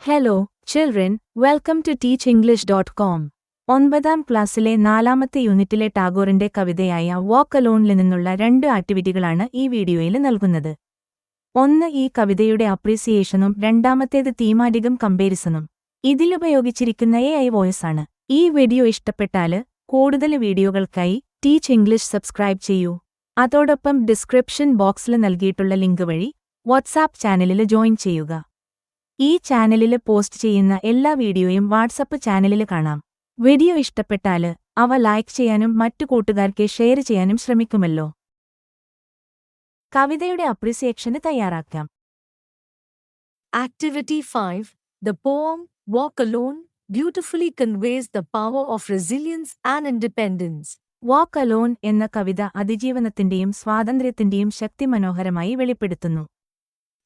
Hello children welcome to teachenglish.com. 9ാം ക്ലാസ്സിലെ 4ാമത്തെ യൂണിറ്റിലെ ടാഗോറിന്റെ കവിതയായ വാക്ക് അലോണിൽ നിന്നുള്ള 2 ആക്ടിവിറ്റികളാണ് ഈ വീഡിയോയിൽ നൽകുന്നത്. ഒന്ന് ഈ കവിതയുടെ അപ്രീസിയേഷനും രണ്ടാമത്തേത് തീമാറ്റികം കമ്പാരിസണും. ഇതിലുപയോഗിച്ചിരിക്കുന്ന AI വോയിസ് ആണ്. ഈ വീഡിയോ ഇഷ്ടപ്പെട്ടാല് കൂടുതൽ വീഡിയോകൾക്കായി ടീച്ച് ഇംഗ്ലീഷ് സബ്സ്ക്രൈബ് ചെയ്യൂ. അതോടൊപ്പം ഡിസ്ക്രിപ്ഷൻ ബോക്സിൽ നൽകിയിട്ടുള്ള ലിങ്ക് വഴി വാട്സാപ്പ് ചാനലിൽ ജോയിൻ ചെയ്യുക. ഈ ചാനലില് പോസ്റ്റ് ചെയ്യുന്ന എല്ലാ വീഡിയോയും വാട്സപ്പ് ചാനലില് കാണാം. വീഡിയോ ഇഷ്ടപ്പെട്ടാല് അവ ലൈക്ക് ചെയ്യാനും മറ്റു കൂട്ടുകാർക്ക് ഷെയർ ചെയ്യാനും ശ്രമിക്കുമല്ലോ. കവിതയുടെ അപ്രീസിയേഷന് തയ്യാറാക്കാം. Activity 5. The poem Walk Alone beautifully conveys the power of resilience and independence. Walk alone എന്ന കവിത അതിജീവനത്തിന്റെയും സ്വാതന്ത്ര്യത്തിന്റെയും ശക്തി മനോഹരമായി വെളിപ്പെടുത്തുന്നു.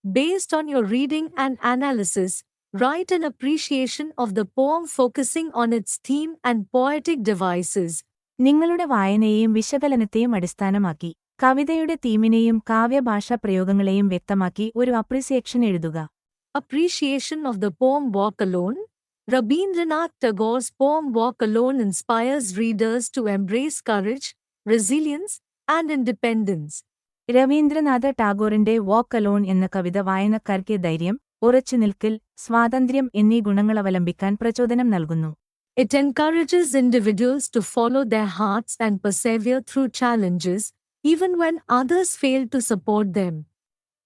Based on your reading and analysis, write an appreciation of the poem focusing on its theme and poetic devices. നിങ്ങളുടെ വായനയെയും വിശകലനത്തെയും അടിസ്ഥാനമാക്കി കവിതയുടെ തീമിനെയും കാവ്യഭാഷാ പ്രയോഗങ്ങളെയും വ്യക്തമാക്കി ഒരു appreciation എഴുതുക. Appreciation of the poem Walk Alone. Rabindranath Tagore's poem Walk Alone inspires readers to embrace courage, resilience, and independence. Rabindranath ടാഗോറിന്റെ വാക്ക് alone എന്ന കവിത വായനക്കാർക്ക് ധൈര്യം, ഉറച്ചുനിൽക്കൽ, സ്വാതന്ത്ര്യം എന്നീ ഗുണങ്ങളവലംബിക്കാൻ പ്രചോദനം നൽകുന്നു. It encourages individuals to follow their hearts and persevere through challenges, even when others fail to support them.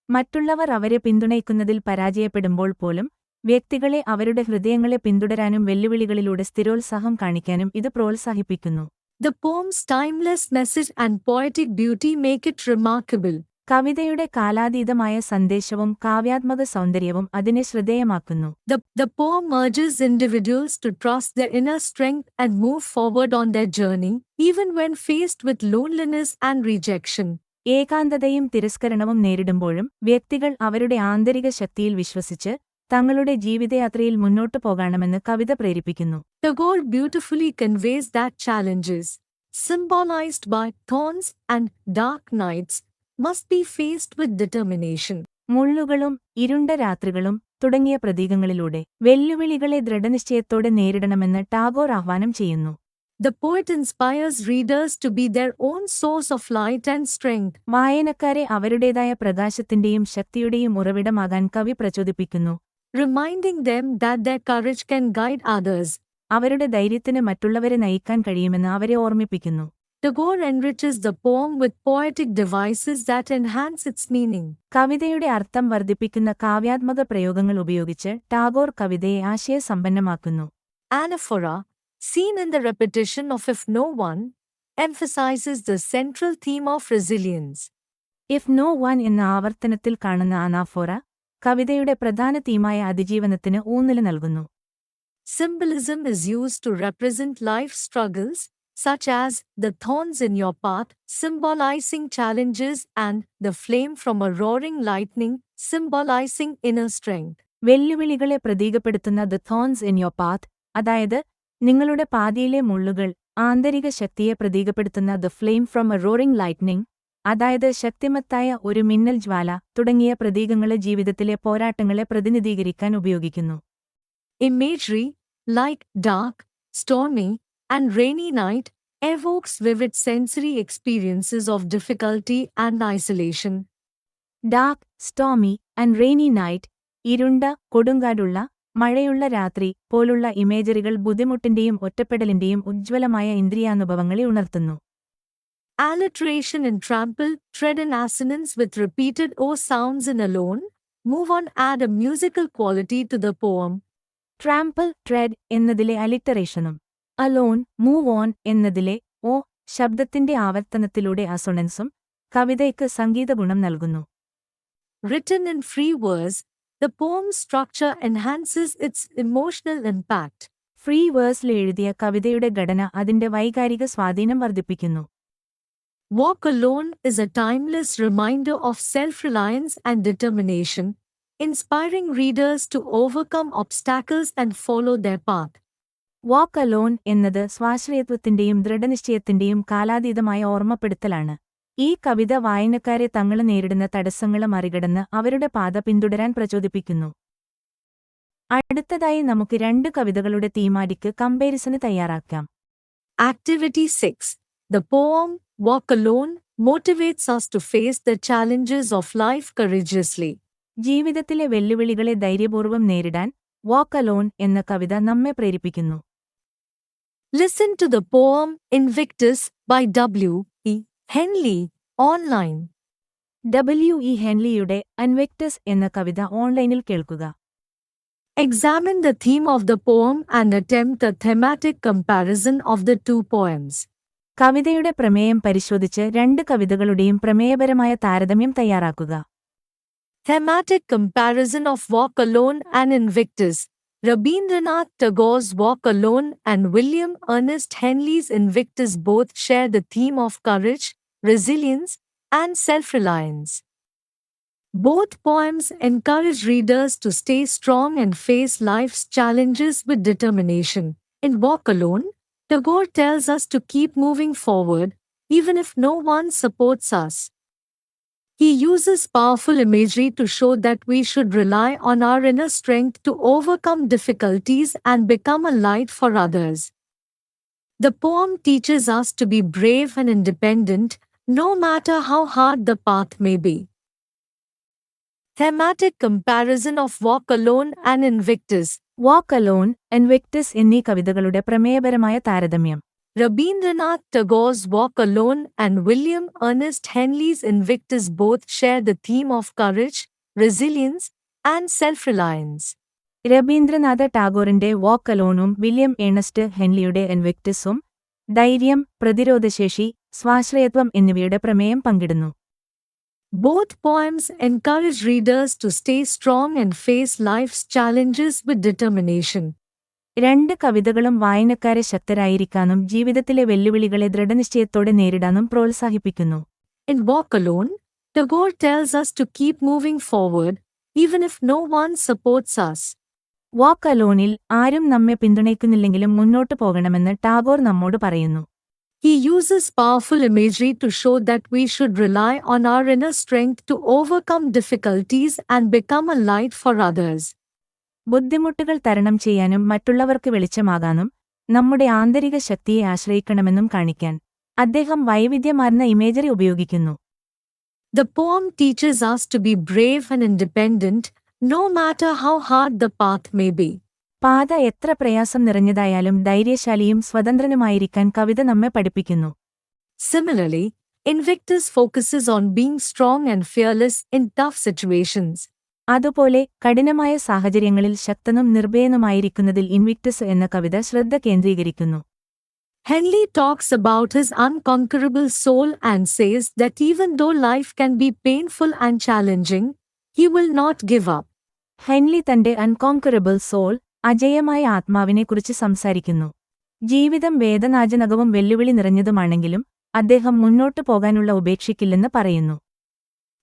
മറ്റുള്ളവർ അവരെ പിന്തുണയ്ക്കുന്നതിൽ പരാജയപ്പെടുമ്പോൾ പോലും വ്യക്തികളെ അവരുടെ ഹൃദയങ്ങളെ പിന്തുടരാനും വെല്ലുവിളികളിലൂടെ സ്ഥിരോത്സാഹം കാണിക്കാനും ഇത് പ്രോത്സാഹിപ്പിക്കുന്നു. The poem's timeless message and poetic beauty make it remarkable. കവിതയുടെ കാലാതീതമായ സന്ദേശവും കാവ്യാത്മക സൗന്ദര്യവും അതിനെ ശ്രദ്ധേയമാക്കുന്നു. The poem urges individuals to trust their inner strength and move forward on their journey, even when faced with loneliness and rejection. ഏകാന്തതയും തിരസ്കരണവും നേരിടുമ്പോഴും വ്യക്തികൾ അവരുടെ ആന്തരിക ശക്തിയിൽ വിശ്വസിച്ച് തങ്ങളുടെ ജീവിതയാത്രയിൽ മുന്നോട്ടു പോകണമെന്ന് കവിത പ്രേരിപ്പിക്കുന്നു. Tagore beautifully conveys that challenges, symbolized by thorns and dark nights, must be faced with determination. മുള്ളുകളും ഇരുണ്ട രാത്രികളും തുടങ്ങിയ പ്രതീകങ്ങളിലൂടെ വെല്ലുവിളികളെ ദൃഢനിശ്ചയത്തോടെ നേരിടണമെന്ന് ടാഗോർ ആഹ്വാനം ചെയ്യുന്നു. The poet inspires readers to be their own source of light and strength. വായനക്കാരെ അവരുടേതായ പ്രകാശത്തിന്റെയും ശക്തിയുടെയും ഉറവിടമാകാൻ കവി പ്രചോദിപ്പിക്കുന്നു, reminding them that their courage can guide others. അവരുടെ ധൈര്യത്തിന് മറ്റുള്ളവരെ നയിക്കാൻ കഴിയുമെന്ന് അവരെ ഓർമ്മിപ്പിക്കുന്നു. Tagore enriches the poem with poetic devices that enhance its meaning. കവിതയുടെ അർത്ഥം വർദ്ധിപ്പിക്കുന്ന കാവ്യാത്മക പ്രയോഗങ്ങൾ ഉപയോഗിച്ച് ടാഗോർ കവിതയെ ആശയസമ്പന്നമാക്കുന്നു. Anaphora, seen in the repetition of If No One, emphasizes the central theme of resilience. If no one എന്ന ആവർത്തനത്തിൽ കാണുന്ന അനാഫോറ കവിതയുടെ പ്രധാന തീമായ അതിജീവനത്തിന് ഊന്നൽ നൽകുന്നു. Symbolism is used to represent life struggles, such as the thorns in your path, symbolizing challenges, and the flame from a roaring lightning, symbolizing inner strength. വെല്ലുവിളികളെ പ്രതീകപ്പെടുത്തുന്ന the thorns in your path, അതായത് നിങ്ങളുടെ പാതയിലെ മുള്ളുകൾ, ആന്തരിക ശക്തിയെ പ്രതീകപ്പെടുത്തുന്ന the flame from a roaring lightning, അതായത് ശക്തിമത്തായ ഒരു മിന്നൽ ജ്വാല തുടങ്ങിയ പ്രതീകങ്ങളെ ജീവിതത്തിലെ പോരാട്ടങ്ങളെ പ്രതിനിധീകരിക്കാൻ ഉപയോഗിക്കുന്നു. Imagery, like dark, stormy, and rainy night, evokes vivid sensory experiences of difficulty and isolation. Dark, stormy and rainy night, ഇരുണ്ട, കൊടുങ്കാടുള്ള, മഴയുള്ള രാത്രി പോലുള്ള ഇമേജറികൾ ബുദ്ധിമുട്ടിന്റെയും ഒറ്റപ്പെടലിന്റെയും ഉജ്ജ്വലമായ ഇന്ദ്രിയാനുഭവങ്ങളെ ഉണർത്തുന്നു. Alliteration in trample, tread and assonance with repeated O sounds in alone, move on add a musical quality to the poem. ട്രാംപിൾ, ട്രെഡ് എന്നതിലെ അലിറ്ററേഷനും alone, move on എന്നതിലെ ഓ ശബ്ദത്തിന്റെ ആവർത്തനത്തിലൂടെ അസൊണൻസും കവിതയ്ക്ക് സംഗീതഗുണം നൽകുന്നു. Written in free verse, the poem's structure enhances its emotional impact. Free വേഴ്സിൽ എഴുതിയ കവിതയുടെ ഘടന അതിന്റെ വൈകാരിക സ്വാധീനം വർദ്ധിപ്പിക്കുന്നു. Walk Alone is a timeless reminder of self-reliance and determination, inspiring readers to overcome obstacles and follow their path. Walk alone എന്നത് സ്വാശ്രയത്വത്തിന്റെയും ദൃഢനിശ്ചയത്തിന്റെയും കാലാതീതമായ ഓർമ്മപ്പെടുത്തലാണ്. ഈ കവിത വായനക്കാരെ തങ്ങൾ നേരിടുന്ന തടസ്സങ്ങളെ മറികടന്ന് അവരുടെ പാത പിന്തുടരാൻ പ്രചോദിപ്പിക്കുന്നു. അടുത്തതായി നമുക്ക് രണ്ട് കവിതകളുടെ തീമാറ്റിക് കമ്പാരിസന് തയ്യാറാക്കാം. Activity 6. The poem Walk Alone motivates us to face the challenges of life courageously. ജീവിതത്തിലെ വെല്ലുവിളികളെ ധൈര്യപൂർവ്വം നേരിടാൻ വാക്ക് അലോൺ എന്ന കവിത നമ്മെ പ്രേരിപ്പിക്കുന്നു. Listen to the poem Invictus by W. E. Henley online. W. E. ഹെൻലിയുടെ ഇൻവിക്ടസ് എന്ന കവിത ഓൺലൈനിൽ കേൾക്കുക. Examine the theme of the poem and attempt a thematic comparison of the two poems. കവിതയുടെ പ്രമേയം പരിശോധിച്ച് രണ്ട് കവിതകളുടെയും പ്രമേയപരമായ താരതമ്യം തയ്യാറാക്കുക. Thematic comparison of Walk Alone and Invictus. Rabindranath Tagore's Walk Alone and William Ernest Henley's Invictus both share the theme of courage, resilience, and self-reliance. Both poems encourage readers to stay strong and face life's challenges with determination. In Walk Alone, Tagore tells us to keep moving forward, even if no one supports us. He uses powerful imagery to show that we should rely on our inner strength to overcome difficulties and become a light for others. The poem teaches us to be brave and independent, no matter how hard the path may be. Thematic comparison of Walk Alone and Invictus. Walk alone, Invictus എന്നീ കവിതകളുടെ പ്രമേയപരമായ താരതമ്യം. Rabindranath Tagore's Walk Alone and William Ernest Henley's Invictus both share the theme of courage, resilience, and self-reliance. Rabindranath ടാഗോറിന്റെ വാക്ക് അലോണും William Ernest ഹെൻലിയുടെ ഇൻവിക്ടസും ധൈര്യം, പ്രതിരോധശേഷി, സ്വാശ്രയത്വം എന്നിവയുടെ പ്രമേയം പങ്കിടുന്നു. Both poems encourage readers to stay strong and face life's challenges with determination. രണ്ട് കവിതകളും വായനക്കാരെ ശക്തരായിരിക്കാനും ജീവിതത്തിലെ വെല്ലുവിളികളെ ദൃഢനിശ്ചയത്തോടെ നേരിടാനും പ്രോത്സാഹിപ്പിക്കുന്നു. In Walk Alone, Tagore tells us to keep moving forward, even if no one supports us. വാക്ക് അലോണിൽ ആരും നമ്മെ പിന്തുണയ്ക്കുന്നില്ലെങ്കിലും മുന്നോട്ടു പോകണമെന്ന് ടാഗോർ നമ്മോട് പറയുന്നു. He uses powerful imagery to show that we should rely on our inner strength to overcome difficulties and become a light for others. ബുദ്ധിമുട്ടുകൾ തരണം ചെയ്യാനും മറ്റുള്ളവർക്ക് വെളിച്ചമാകാനും നമ്മുടെ ആന്തരിക ശക്തിയെ ആശ്രയിക്കണമെന്നും കാണിക്കാൻ അദ്ദേഹം വൈവിധ്യമാർന്ന ഇമേജറി ഉപയോഗിക്കുന്നു. The poem teaches us to be brave and independent, no matter how hard the path may be. പാത എത്ര പ്രയാസം നിറഞ്ഞതായാലും ധൈര്യശാലിയും സ്വതന്ത്രനുമായിരിക്കാൻ കവിത നമ്മെ പഠിപ്പിക്കുന്നു. Similarly, Invictus focuses on being strong and fearless in tough situations. അതുപോലെ കഠിനമായ സാഹചര്യങ്ങളിൽ ശക്തനും നിർഭയനുമായിരിക്കുന്നതിൽ ഇൻവിക്ടസ് എന്ന കവിത ശ്രദ്ധ കേന്ദ്രീകരിക്കുന്നു. Henley talks about his unconquerable soul and says that even though life can be painful and challenging, he will not give up. Henley തന്റെ അൺകോൺകറബിൾ soul, അജേയമായ ആത്മാവിനെക്കുറിച്ച് സംസാരിക്കുന്നു. ജീവിതം വേദനാജനകവും വെല്ലുവിളി നിറഞ്ഞതുമാണെങ്കിലും അദ്ദേഹം മുന്നോട്ടു പോകാനുള്ള ഉപേക്ഷിക്കില്ലെന്ന് പറയുന്നു.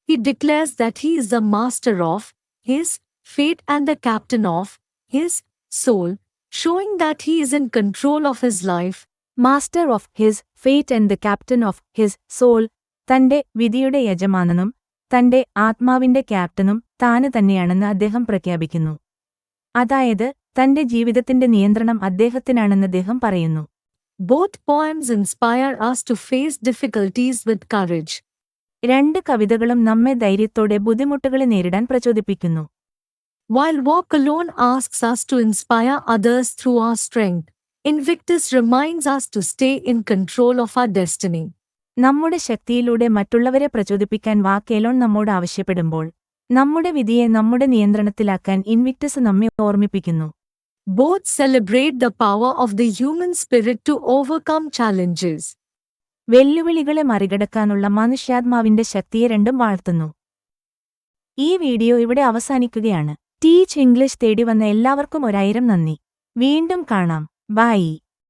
He declares that he is the master of his fate and the captain of his soul, showing that he is in control of his life. Master of his fate and the captain of his soul, തന്റെ വിധിയുടെ യജമാനനും തന്റെ ആത്മാവിന്റെ ക്യാപ്റ്റനും താന് തന്നെയാണെന്ന് അദ്ദേഹം പ്രഖ്യാപിക്കുന്നു. അതായത് തന്റെ ജീവിതത്തിന്റെ നിയന്ത്രണം അദ്ദേഹത്തിനാണെന്ന് അദ്ദേഹം പറയുന്നു. Both poems inspire us to face difficulties with courage. രണ്ട് കവിതകളും നമ്മെ ധൈര്യത്തോടെ ബുദ്ധിമുട്ടുകളെ നേരിടാൻ പ്രചോദിപ്പിക്കുന്നു. While Walk Alone asks us to inspire others through our strength, Invictus reminds us to stay in control of our destiny. നമ്മുടെ ശക്തിയിലൂടെ മറ്റുള്ളവരെ പ്രചോദിപ്പിക്കാൻ വാക്കേലോൺ നമ്മോട് ആവശ്യപ്പെടുമ്പോൾ നമ്മുടെ വിധിയെ നമ്മുടെ നിയന്ത്രണത്തിലാക്കാൻ ഇൻവിക്ടസ് നമ്മെ ഓർമ്മിപ്പിക്കുന്നു. Both celebrate the power of the human spirit to overcome challenges. വെല്ലുവിളികളെ മറികടക്കാനുള്ള മനുഷ്യാത്മാവിന്റെ ശക്തിയെ രണ്ടും വാഴ്ത്തുന്നു. ഈ വീഡിയോ ഇവിടെ അവസാനിക്കുകയാണ്. ടീച്ച് ഇംഗ്ലീഷ് തേടി വന്ന എല്ലാവർക്കും 1000 നന്ദി. വീണ്ടും കാണാം. ബൈ.